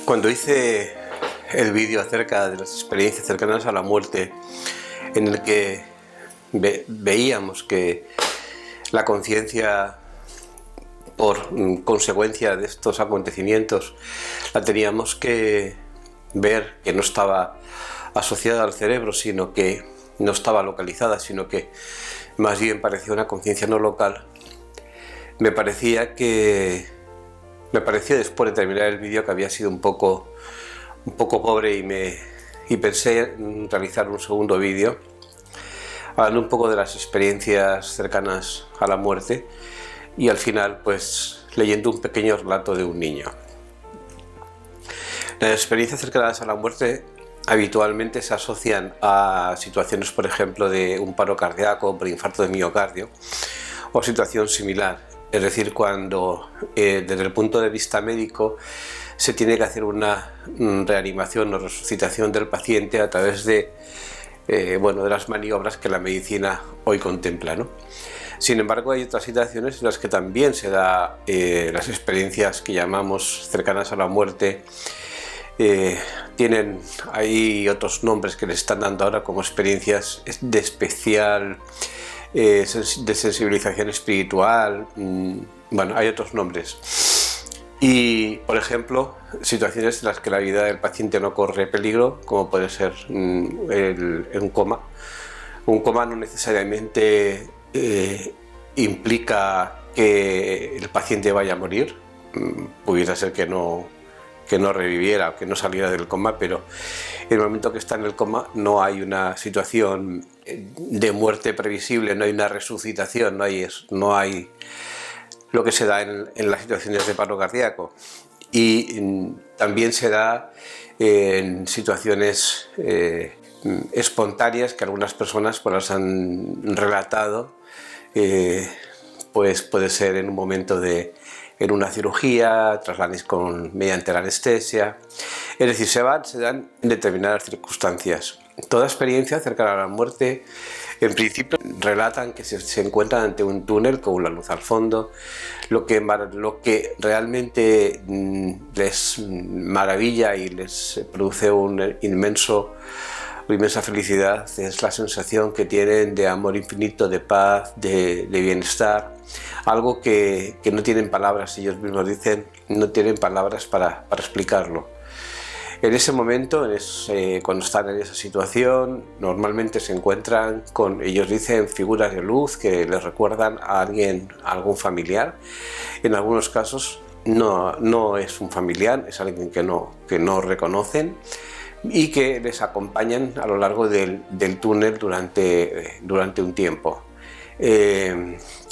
Cuando hice el vídeo acerca de las experiencias cercanas a la muerte, en el que veíamos que la conciencia, por consecuencia de estos acontecimientos, la teníamos que ver que no estaba asociada al cerebro, sino que no estaba localizada, sino que más bien parecía una conciencia no local, me pareció después de terminar el vídeo que había sido un poco pobre y pensé en realizar un segundo vídeo hablando un poco de las experiencias cercanas a la muerte y al final pues leyendo un pequeño relato de un niño. Las experiencias cercanas a la muerte habitualmente se asocian a situaciones, por ejemplo, de un paro cardíaco, por infarto de miocardio o situación similar. Es decir, cuando desde el punto de vista médico se tiene que hacer una reanimación o resucitación del paciente a través de las maniobras que la medicina hoy contempla, ¿no? Sin embargo, hay otras situaciones en las que también se da las experiencias que llamamos cercanas a la muerte. Tienen ahí otros nombres que le están dando ahora como experiencias de especial de sensibilización espiritual. Bueno, hay otros nombres. Y, por ejemplo, situaciones en las que la vida del paciente no corre peligro, como puede ser un coma. Un coma no necesariamente implica que el paciente vaya a morir. Pudiera ser que no reviviera o que no saliera del coma, pero en el momento que está en el coma no hay una situación de muerte previsible, no hay una resucitación, no hay lo que se da en las situaciones de paro cardíaco. Y también se da en situaciones espontáneas que algunas personas pues las han relatado, pues puede ser en un momento en una cirugía, mediante la anestesia. Es decir, se dan en determinadas circunstancias. Toda experiencia cercana a la muerte, en principio, relatan que se encuentran ante un túnel con una luz al fondo. Lo que realmente les maravilla y les produce una inmensa felicidad es la sensación que tienen de amor infinito, de paz, de bienestar, algo que no tienen palabras, ellos mismos dicen, no tienen palabras para explicarlo. En ese momento, cuando están en esa situación, normalmente se encuentran con, ellos dicen, figuras de luz que les recuerdan a algún familiar. En algunos casos no es un familiar, es alguien que no reconocen y que les acompañan a lo largo del túnel durante un tiempo.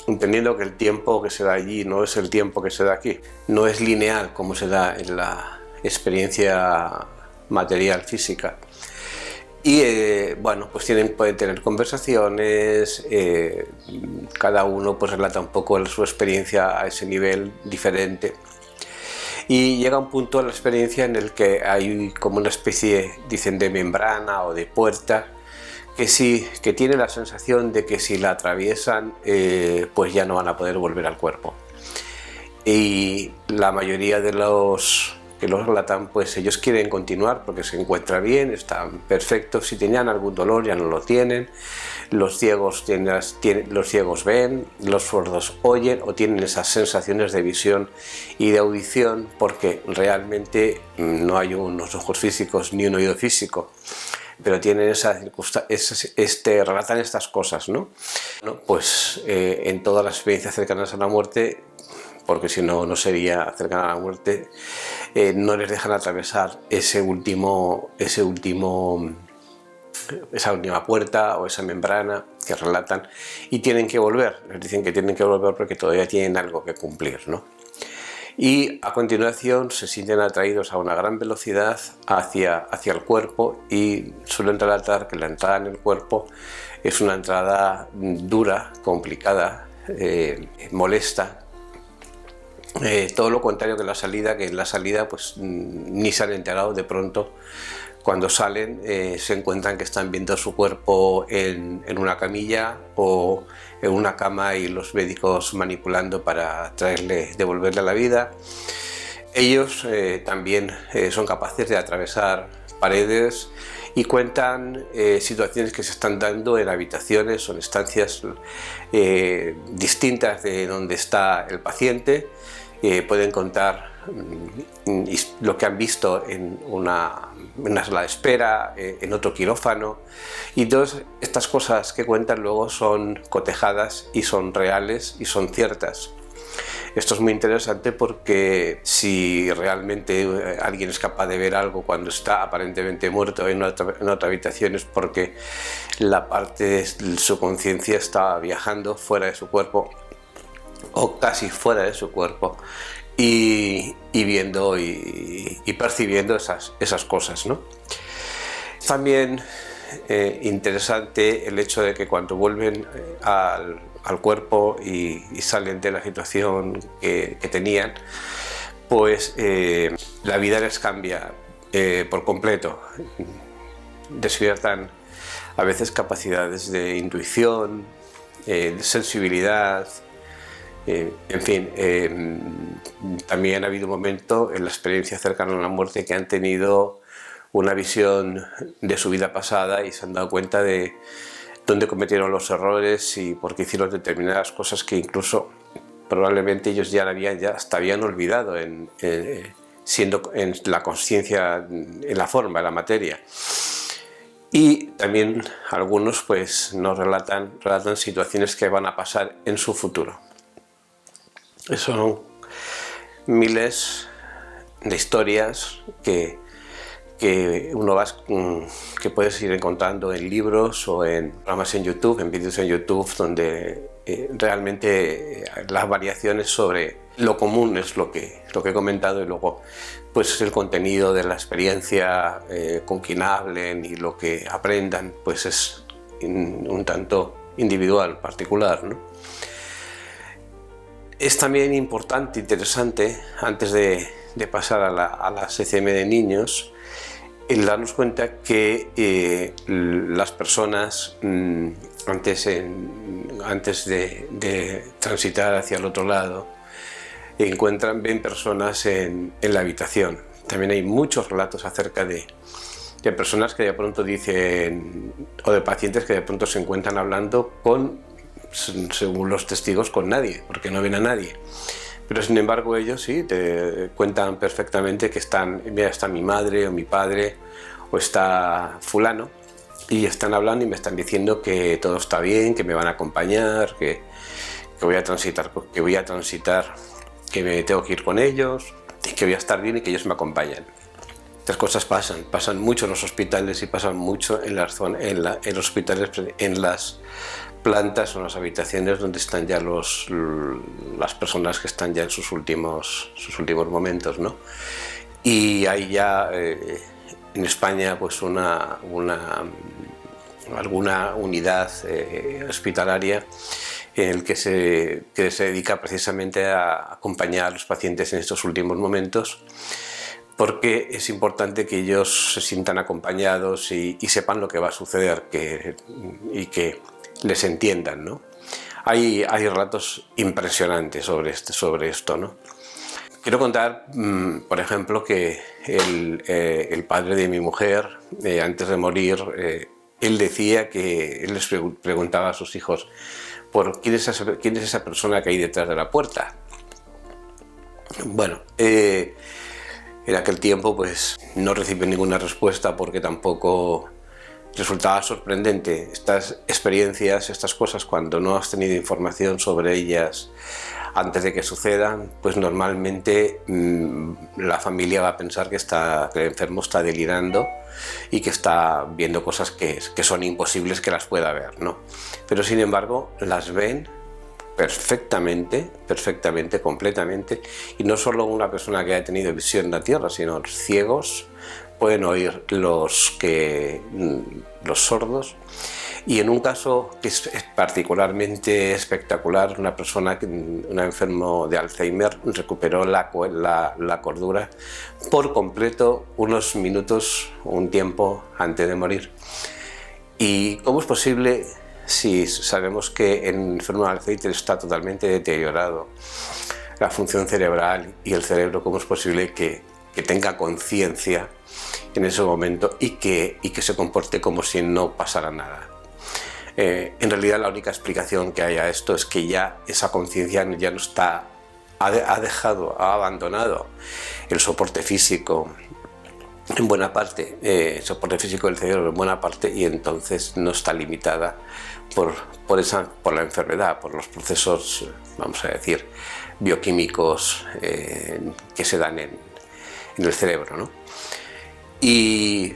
Entendiendo que el tiempo que se da allí no es el tiempo que se da aquí, no es lineal como se da en la experiencia material física. Y pues pueden tener conversaciones, cada uno pues relata un poco su experiencia a ese nivel diferente. Y llega un punto en la experiencia en el que hay como una especie, dicen, de membrana o de puerta que tiene la sensación de que si la atraviesan pues ya no van a poder volver al cuerpo. Y la mayoría de los que los relatan, pues ellos quieren continuar porque se encuentran bien, están perfectos. Si tenían algún dolor ya no lo tienen. Los ciegos ven, los sordos oyen o tienen esas sensaciones de visión y de audición porque realmente no hay unos ojos físicos ni un oído físico, pero tienen relatan estas cosas, ¿no? Pues en todas las experiencias cercanas a la muerte, porque si no sería cercana a la muerte, no les dejan atravesar esa última puerta o esa membrana que relatan y tienen que volver. Les dicen que tienen que volver porque todavía tienen algo que cumplir, ¿no? Y a continuación se sienten atraídos a una gran velocidad hacia el cuerpo y suelen relatar que la entrada en el cuerpo es una entrada dura, complicada, molesta. Todo lo contrario que en la salida pues ni se han enterado. De pronto, cuando salen se encuentran que están viendo su cuerpo en una camilla o en una cama y los médicos manipulando para devolverle a la vida. Ellos también son capaces de atravesar paredes y cuentan situaciones que se están dando en habitaciones o en estancias distintas de donde está el paciente. Pueden contar lo que han visto en una sala de espera, en otro quirófano, y todas estas cosas que cuentan luego son cotejadas y son reales y son ciertas. Esto es muy interesante porque si realmente alguien es capaz de ver algo cuando está aparentemente muerto en otra habitación, es porque la parte de su conciencia está viajando fuera de su cuerpo o casi fuera de su cuerpo y viendo y percibiendo esas cosas, ¿no? También interesante el hecho de que cuando vuelven al cuerpo y salen de la situación que tenían, pues la vida les cambia por completo. Despiertan a veces capacidades de intuición, de sensibilidad, en fin. También ha habido un momento en la experiencia cercana a la muerte que han tenido una visión de su vida pasada y se han dado cuenta de dónde cometieron los errores y por qué hicieron determinadas cosas que incluso probablemente ellos ya hasta habían olvidado siendo en la conciencia, en la forma, en la materia. Y también algunos pues nos relatan situaciones que van a pasar en su futuro. Son miles de historias que puedes ir encontrando en libros o en programas en YouTube, en vídeos en YouTube, donde realmente las variaciones sobre lo común es lo que he comentado, y luego pues el contenido de la experiencia con quien hablen y lo que aprendan pues es un tanto individual, particular, ¿no? Es también importante, interesante, antes de pasar a la SCM de niños, el darnos cuenta que las personas antes de transitar hacia el otro lado ven personas en la habitación. También hay muchos relatos acerca de personas que de pronto dicen, o de pacientes que de pronto se encuentran hablando según los testigos, con nadie, porque no ven a nadie. Pero sin embargo ellos sí te cuentan perfectamente que está mi madre o mi padre o está fulano, y están hablando y me están diciendo que todo está bien, que me van a acompañar, que voy a transitar, que me tengo que ir con ellos, que voy a estar bien y que ellos me acompañan. Estas cosas pasan mucho en los hospitales y pasan mucho en los hospitales, en las plantas o en las habitaciones donde están ya las personas que están ya en sus últimos momentos, ¿no? Y hay ya en España pues alguna unidad hospitalaria en el que se dedica precisamente a acompañar a los pacientes en estos últimos momentos, porque es importante que ellos se sientan acompañados y sepan lo que va a suceder y que les entiendan, ¿no? Hay relatos impresionantes sobre esto, ¿no? Quiero contar, por ejemplo, que el padre de mi mujer, antes de morir, él decía que él les preguntaba a sus hijos por quién es esa persona que hay detrás de la puerta. Bueno, en aquel tiempo pues no recibí ninguna respuesta, porque tampoco resultaba sorprendente estas experiencias, estas cosas, cuando no has tenido información sobre ellas antes de que sucedan, pues normalmente la familia va a pensar que el enfermo está delirando y que está viendo cosas que son imposibles que las pueda ver, ¿no? Pero sin embargo las ven perfectamente, completamente, y no solo una persona que haya tenido visión en la Tierra, sino los ciegos pueden oír, los sordos. Y en un caso que es particularmente espectacular, un enfermo de Alzheimer recuperó la cordura por completo unos minutos, un tiempo antes de morir. ¿Y cómo es posible si sabemos que el enfermo de Alzheimer está totalmente deteriorado? la función cerebral y el cerebro, cómo es posible que tenga conciencia en ese momento y que se comporte como si no pasara nada. En realidad la única explicación que hay a esto es que ya esa conciencia ya no está, ha abandonado el soporte físico en buena parte, el soporte físico del cerebro en buena parte, y entonces no está limitada por la enfermedad, por los procesos, vamos a decir, bioquímicos que se dan en el cerebro, ¿no? Y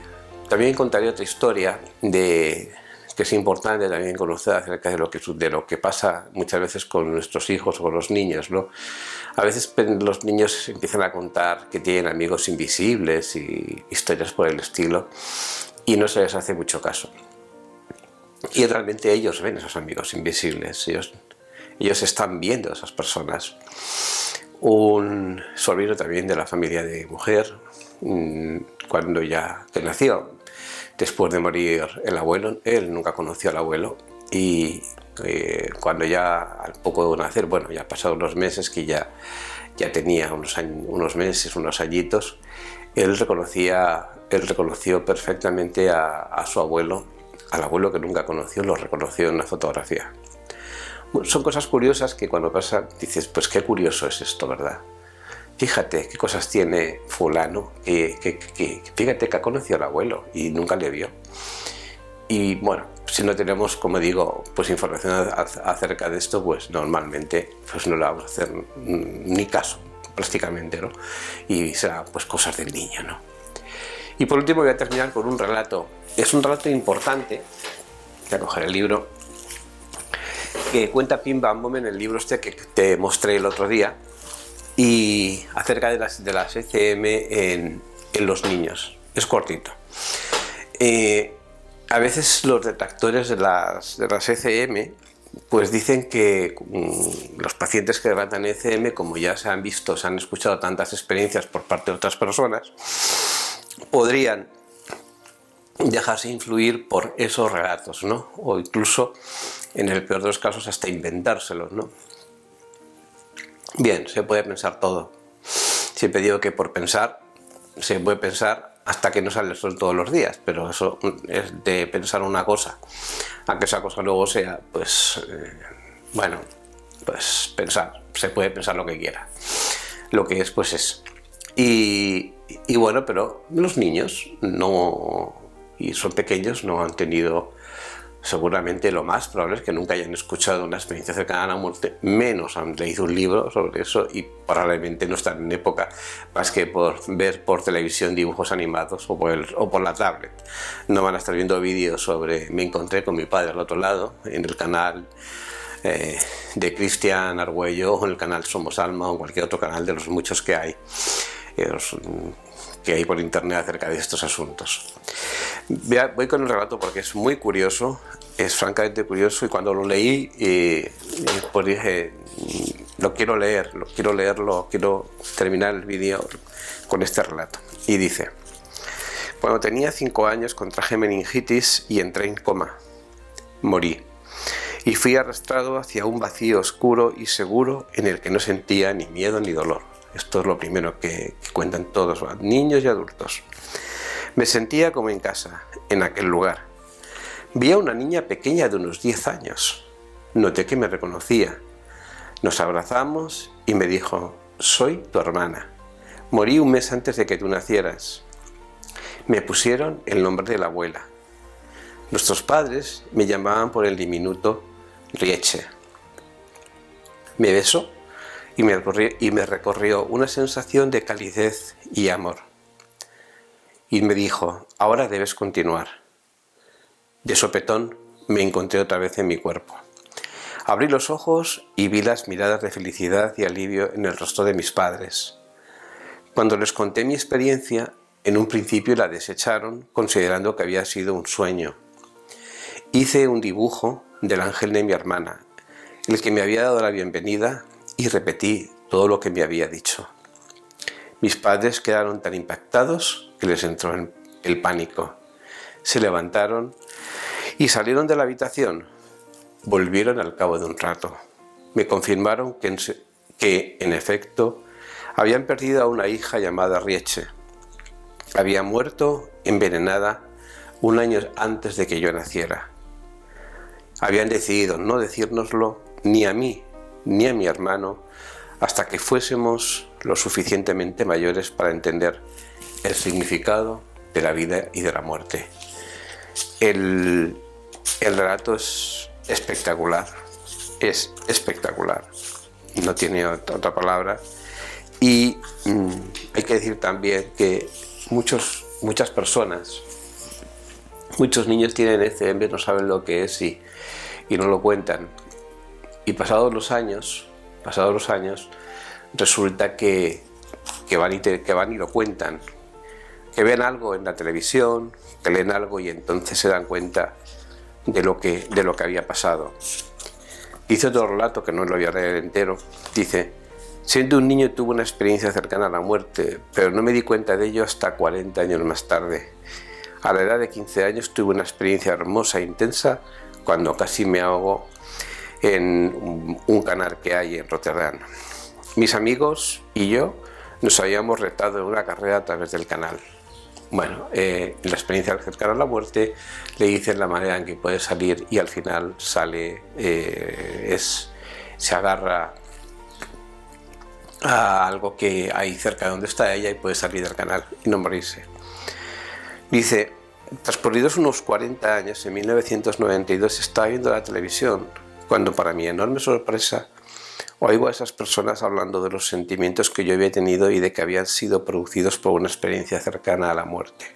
también contaré otra historia que es importante también conocer acerca de lo que pasa muchas veces con nuestros hijos o con los niños, ¿no? A veces los niños empiezan a contar que tienen amigos invisibles y historias por el estilo, y no se les hace mucho caso. Y realmente ellos ven esos amigos invisibles, ellos están viendo a esas personas. Un sobrino también de la familia de mujer, cuando que nació, después de morir el abuelo, él nunca conoció al abuelo, y cuando ya al poco de nacer, bueno, ya pasados unos meses, que ya tenía unos meses, unos añitos, él reconoció perfectamente a su abuelo, al abuelo que nunca conoció, lo reconoció en una fotografía. Bueno, son cosas curiosas que cuando pasa dices, pues qué curioso es esto, ¿verdad? Fíjate qué cosas tiene fulano, fíjate que ha conocido al abuelo y nunca le vio. Y bueno, si no tenemos, como digo, pues información acerca de esto, pues normalmente pues no le vamos a hacer ni caso, prácticamente, ¿no? Y será pues cosas del niño, ¿no? Y por último voy a terminar con un relato. Es un relato importante, voy a coger el libro, que cuenta Pim Van Bomen en el libro este que te mostré el otro día, y acerca de las ECM en los niños. Es cortito. A veces los detractores de las ECM pues dicen que los pacientes que tratan ECM, como ya se han escuchado tantas experiencias por parte de otras personas, podrían dejarse influir por esos relatos, ¿no? O incluso, en el peor de los casos, hasta inventárselos, ¿no? Bien, se puede pensar todo. Siempre digo que por pensar, se puede pensar hasta que no sale el sol todos los días, pero eso es de pensar una cosa a que esa cosa luego sea, pues, bueno, pues pensar. Se puede pensar lo que quiera. Lo que es, pues es. Y bueno, pero los niños y son pequeños, no han tenido, seguramente lo más probable es que nunca hayan escuchado una experiencia cercana a la muerte, menos han leído un libro sobre eso, y probablemente no están en época más que por ver por televisión dibujos animados o por la tablet. No van a estar viendo vídeos sobre me encontré con mi padre al otro lado, en el canal de Cristian Argüello, o en el canal Somos Alma, o en cualquier otro canal de los muchos que hay por internet acerca de estos asuntos. Voy con el relato porque es muy curioso, es francamente curioso, y cuando lo leí pues dije, quiero leerlo, quiero terminar el vídeo con este relato. Y dice: cuando tenía 5 años contraje meningitis y entré en coma. Morí y fui arrastrado hacia un vacío oscuro y seguro en el que no sentía ni miedo ni dolor. Esto es lo primero que cuentan todos, niños y adultos. Me sentía como en casa, en aquel lugar. Vi a una niña pequeña de unos 10 años. Noté que me reconocía. Nos abrazamos y me dijo: soy tu hermana. Morí un mes antes de que tú nacieras. Me pusieron el nombre de la abuela. Nuestros padres me llamaban por el diminuto Rieche. Me besó y me recorrió una sensación de calidez y amor. Y me dijo: ahora debes continuar. De sopetón me encontré otra vez en mi cuerpo. Abrí los ojos y vi las miradas de felicidad y alivio en el rostro de mis padres. Cuando les conté mi experiencia, en un principio la desecharon, considerando que había sido un sueño. Hice un dibujo del ángel de mi hermana, el que me había dado la bienvenida, y repetí todo lo que me había dicho. Mis padres quedaron tan impactados que les entró el pánico. Se levantaron y salieron de la habitación. Volvieron al cabo de un rato. Me confirmaron que, en efecto, habían perdido a una hija llamada Rieche. Había muerto envenenada un año antes de que yo naciera. Habían decidido no decírnoslo ni a mí ni a mi hermano hasta que fuésemos lo suficientemente mayores para entender el significado de la vida y de la muerte. El relato es espectacular, no tiene otra palabra. Y hay que decir también que muchas personas, muchos niños tienen ECM, no saben lo que es y no lo cuentan. Y pasados los años, resulta que van y lo cuentan, que ven algo en la televisión, que leen algo y entonces se dan cuenta de lo que había pasado. Dice otro relato, que no lo voy a leer entero, dice: siendo un niño tuve una experiencia cercana a la muerte, pero no me di cuenta de ello hasta 40 años más tarde. A la edad de 15 años tuve una experiencia hermosa e intensa cuando casi me ahogo en un canal que hay en Rotterdam. Mis amigos y yo nos habíamos retado en una carrera a través del canal. Bueno, en la experiencia cercana a la muerte le dicen la manera en que puede salir y al final sale, se agarra a algo que hay cerca de donde está ella y puede salir del canal y no morirse. Dice: transcurridos unos 40 años, en 1992 estaba viendo la televisión cuando, para mi enorme sorpresa, oigo a esas personas hablando de los sentimientos que yo había tenido y de que habían sido producidos por una experiencia cercana a la muerte.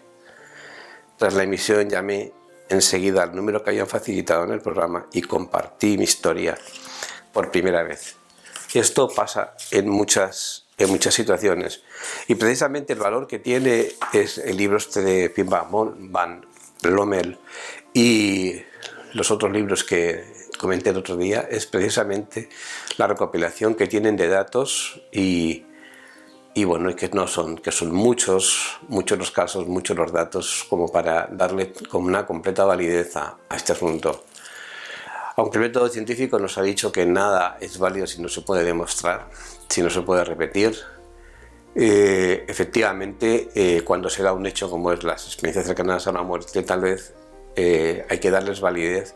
Tras la emisión llamé enseguida al número que habían facilitado en el programa y compartí mi historia por primera vez. Esto pasa en muchas situaciones y precisamente el valor que tiene es el libro de Pim van Lommel y los otros libros que comenté el otro día, es precisamente la recopilación que tienen de datos y bueno, y que son muchos los casos, muchos los datos como para darle como una completa validez a este asunto. Aunque el método científico nos ha dicho que nada es válido si no se puede demostrar, si no se puede repetir, efectivamente cuando se da un hecho como es las experiencias cercanas a la muerte, tal vez hay que darles validez.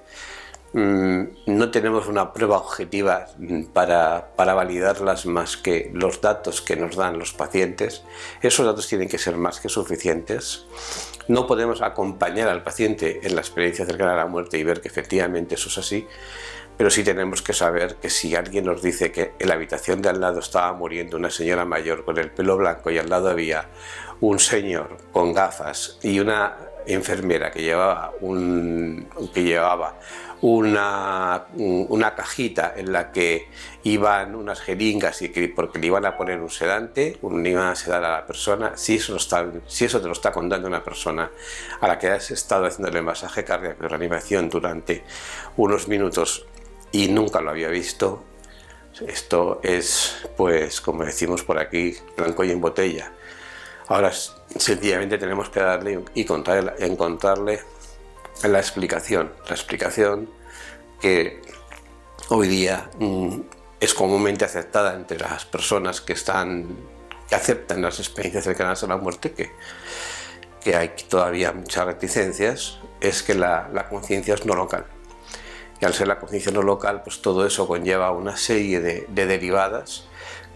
No tenemos una prueba objetiva para validarlas más que los datos que nos dan los pacientes. Esos datos tienen que ser más que suficientes. No podemos acompañar al paciente en la experiencia cercana a la muerte y ver que efectivamente eso es así, pero sí tenemos que saber que si alguien nos dice que en la habitación de al lado estaba muriendo una señora mayor con el pelo blanco y al lado había un señor con gafas y una enfermera que llevaba una cajita en la que iban unas jeringas y que porque le iban a poner un sedante, le iban a sedar a la persona, si eso te lo está contando una persona a la que has estado haciéndole masaje cardíaco y reanimación durante unos minutos y nunca lo había visto, esto es, pues como decimos por aquí, blanco y en botella. Ahora sencillamente tenemos que darle y encontrarle la explicación que hoy día es comúnmente aceptada entre las personas que aceptan las experiencias cercanas a la muerte, que hay todavía muchas reticencias, es que la conciencia es no local. Y al ser la conciencia no local, pues todo eso conlleva una serie de derivadas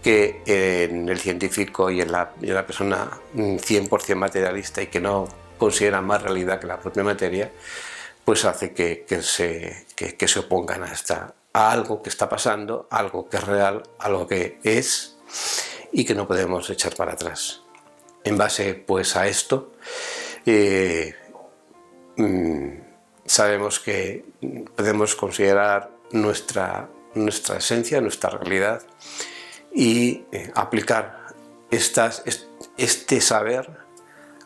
que en el científico y en la persona 100% materialista y que no considera más realidad que la propia materia, pues hace que se opongan a algo que está pasando, algo que es real, algo que es y que no podemos echar para atrás. En base pues a esto, sabemos que podemos considerar nuestra esencia, nuestra realidad y aplicar este saber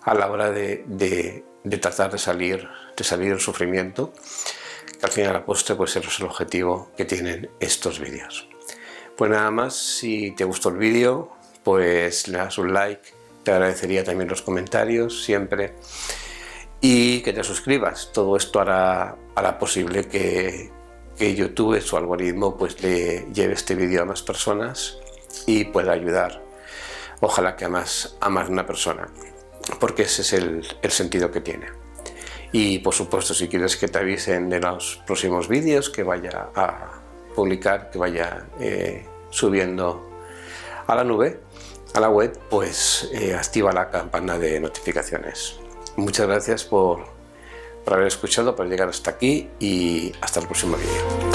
a la hora de tratar de salir del sufrimiento, que al final a la postre pues es el objetivo que tienen estos vídeos. Pues nada más, si te gustó el vídeo, pues le das un like, te agradecería también los comentarios siempre y que te suscribas. Todo esto hará posible que YouTube, su algoritmo, pues le lleve este vídeo a más personas y pueda ayudar, ojalá que a más de una persona, porque ese es el sentido que tiene. Y por supuesto, si quieres que te avisen de los próximos vídeos que vaya a publicar, que vaya subiendo a la nube, a la web, pues activa la campana de notificaciones. Muchas gracias por haber escuchado, por llegar hasta aquí, y hasta el próximo vídeo.